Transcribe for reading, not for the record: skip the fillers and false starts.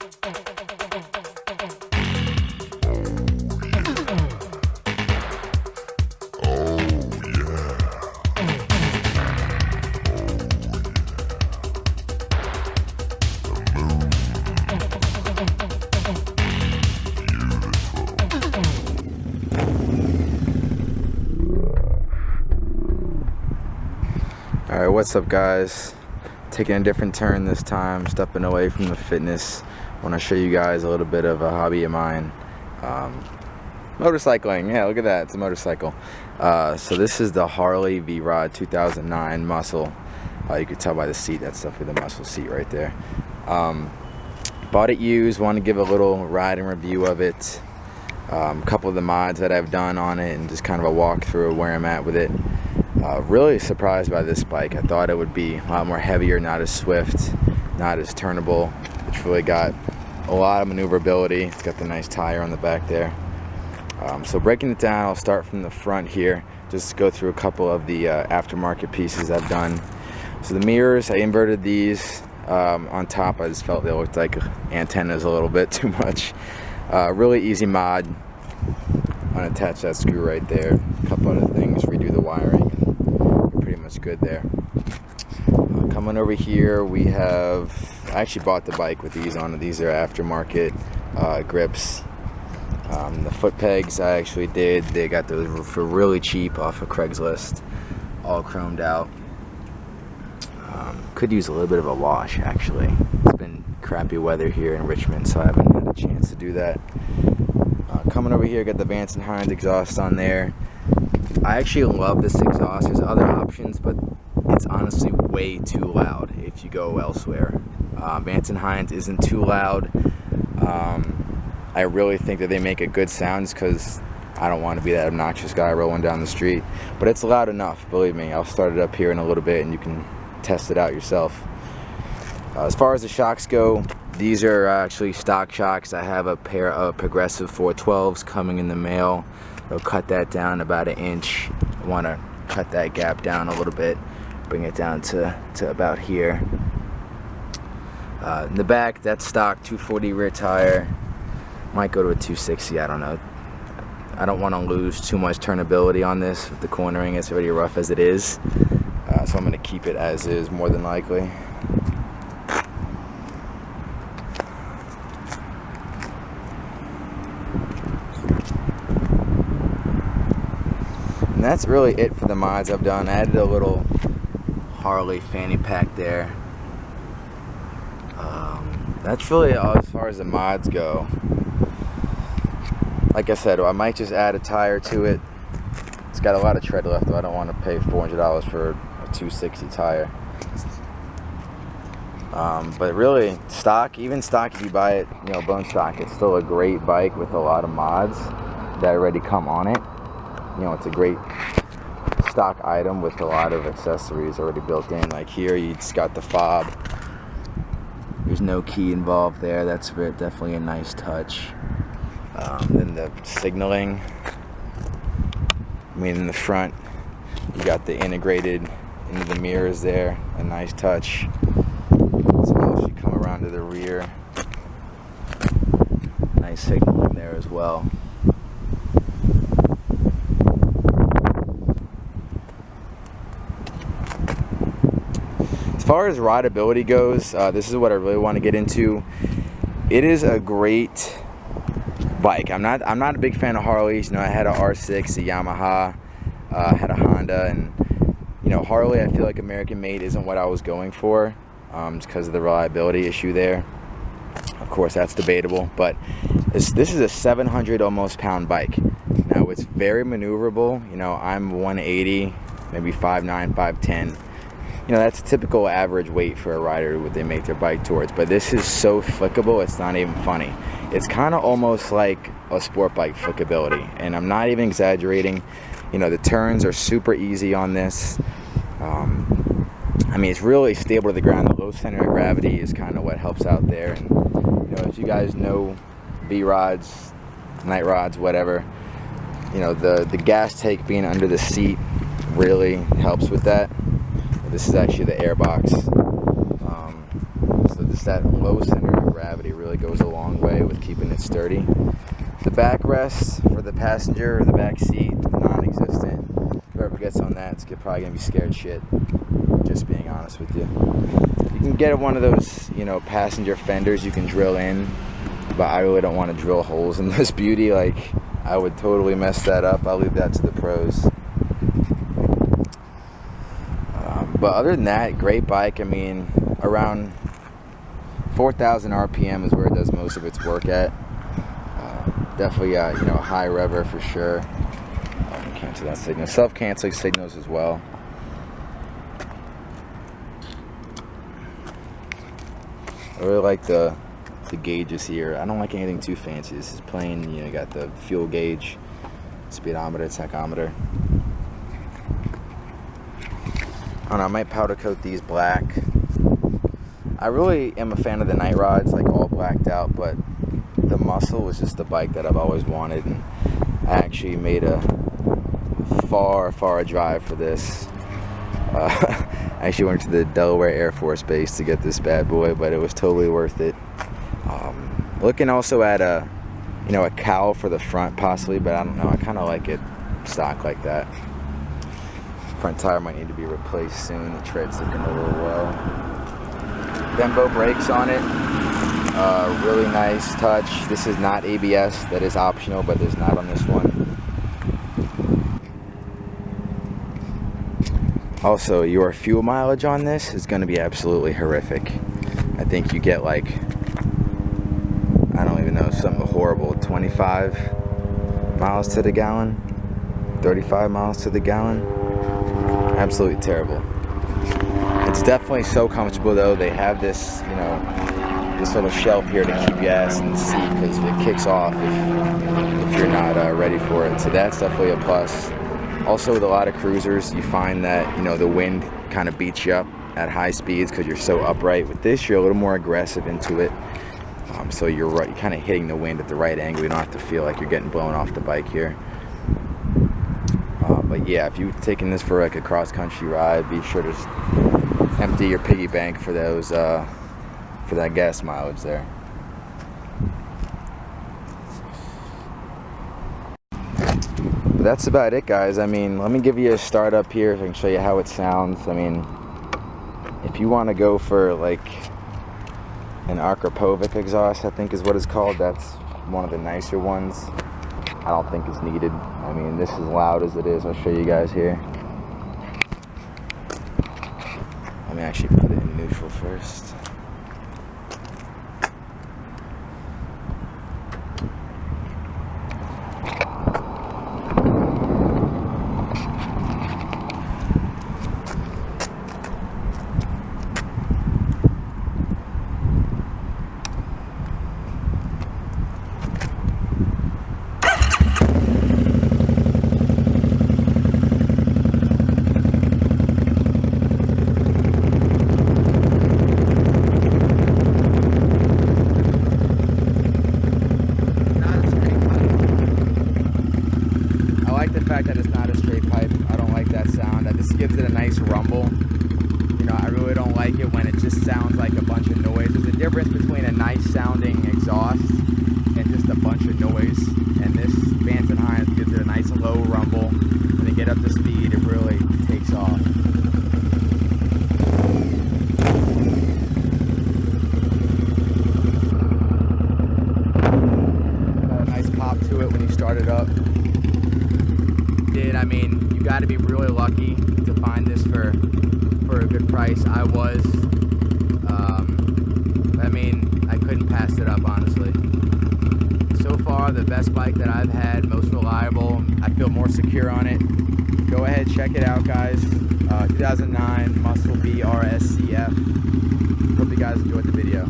Alright, what's up guys? Taking a different turn this time, stepping away from the fitness. I want to show you guys a little bit of a hobby of mine. Motorcycling, yeah, look at that, it's a motorcycle. So this is the Harley VROD 2009 Muscle. You can tell by the seat, that's definitely the Muscle seat right there. Bought it used, want to give a little ride and review of it. A couple of the mods that I've done on it and just kind of a walkthrough of where I'm at with it. Really surprised by this bike. I thought it would be a lot more heavier, not as swift, not as turnable. It's really got a lot of maneuverability. It's got the nice tire on the back there. So breaking it down, I'll start from the front here, just go through a couple of the aftermarket pieces I've done. So the mirrors, I inverted these on top. I just felt they looked like antennas a little bit too much. Really easy mod. Unattach that screw right there. A couple other things, redo the wiring. Pretty much good there. Coming over here, we have, I actually bought the bike with these on it. These are aftermarket grips. The foot pegs I actually did. They got those for really cheap off of Craigslist, all chromed out. Could use a little bit of a wash actually. It's been crappy weather here in Richmond, so I haven't had a chance to do that. Coming over here, got the Vance & Hines exhaust on there. I actually love this exhaust. There's other options, but it's honestly way too loud if you go elsewhere. Vance & Hines isn't too loud. I really think that they make a good sound because I don't want to be that obnoxious guy rolling down the street. But it's loud enough, believe me. I'll start it up here in a little bit and you can test it out yourself. As far as the shocks go, these are actually stock shocks. I have a pair of Progressive 412s coming in the mail. They'll cut that down about 1 inch. I want to cut that gap down a little bit, bring it down to about here. In the back, that's stock 240 rear tire. Might go to a 260, I don't know. I don't want to lose too much turnability on this. With the cornering, it's already rough as it is. So I'm going to keep it as is more than likely. And that's really it for the mods I've done. I added a little Harley fanny pack there. That's really all as far as the mods go. Like I said, I might just add a tire to it. It's got a lot of tread left, though. I don't want to pay $400 for a 260 tire. But really, stock, even stock if you buy it, you know, bone stock, it's still a great bike with a lot of mods that already come on it. You know, it's a great stock item with a lot of accessories already built in. Like here, you just got the fob. There's no key involved there. That's definitely a nice touch. Then the signaling. I mean, in the front, you got the integrated into the mirrors there. A nice touch. As well as you come around to the rear. Nice signaling there as well. As far as rideability goes, this is what I really want to get into. It is a great bike. I'm not a big fan of Harleys. You know, I had a R6, a Yamaha, I had a Honda, and you know, Harley, I feel like American made isn't what I was going for, just because of the reliability issue there. Of course, that's debatable, but this is a 700 almost pound bike. Now it's very maneuverable. You know, I'm 180, maybe 5'9", 5'10". You know, that's a typical average weight for a rider what they make their bike towards, but this is so flickable, it's not even funny. It's kind of almost like a sport bike flickability, and I'm not even exaggerating. You know, the turns are super easy on this. I mean, it's really stable to the ground. The low center of gravity is kind of what helps out there. And you know, if you guys know VRODs, night rods, whatever, you know, the gas tank being under the seat really helps with that. This is actually the air box. So just that low center of gravity really goes a long way with keeping it sturdy. The backrest for the passenger or the back seat, non-existent. Whoever gets on that is probably gonna be scared shit. Just being honest with you. You can get one of those, you know, passenger fenders you can drill in, but I really don't want to drill holes in this beauty. Like, I would totally mess that up. I'll leave that to the pros. But other than that, great bike. I mean, around 4,000 RPM is where it does most of its work at. Definitely, you know, a high rever for sure. I can cancel that signal. Self-canceling signals as well. I really like the gauges here. I don't like anything too fancy. This is plain, you know, you got the fuel gauge, speedometer, tachometer. I don't know, I might powder coat these black. I really am a fan of the night rods, like all blacked out, but the Muscle was just the bike that I've always wanted, and I actually made a far drive for this. I actually went to the Delaware Air Force Base to get this bad boy, but it was totally worth it. Looking also at a cowl for the front possibly, but I don't know, I kind of like it stock like that. Front tire might need to be replaced soon. The tread's looking a little low. Bembo brakes on it. Really nice touch. This is not ABS, that is optional, but there's not on this one. Also, your fuel mileage on this is going to be absolutely horrific. I think you get like, I don't even know, something horrible, 25 miles to the gallon, 35 miles to the gallon. Absolutely terrible. It's definitely so comfortable though. They have this, you know, this little shelf here to keep gas in the seat because it kicks off if you're not ready for it. So that's definitely a plus. Also, with a lot of cruisers, you find that, you know, the wind kind of beats you up at high speeds because you're so upright. With this, you're a little more aggressive into it. So you're kind of hitting the wind at the right angle. You don't have to feel like you're getting blown off the bike here. But yeah, if you're taking this for like a cross-country ride, be sure to empty your piggy bank for those, for that gas mileage there. But that's about it, guys. I mean, let me give you a start up here so I can show you how it sounds. I mean, if you want to go for like an Arkapovic exhaust, I think is what it's called. That's one of the nicer ones. I don't think it's needed. I mean, this is loud as it is. I'll show you guys here. Let me actually put it in neutral first. That it's not a straight pipe. I don't like that sound. That just gives it a nice rumble. You know, I really don't like it when it just sounds like a bunch of noise. There's a difference between a nice sounding exhaust and just a bunch of noise. And this Vance & Hines gives it a nice low rumble. When they get up to speed, it really takes off. Got a nice pop to it when you start it up. I mean, you got to be really lucky to find this for a good price. I was. I mean, I couldn't pass it up, honestly. So far, the best bike that I've had, most reliable. I feel more secure on it. Go ahead, check it out, guys. 2009 Muscle VRSCF. Hope you guys enjoyed the video.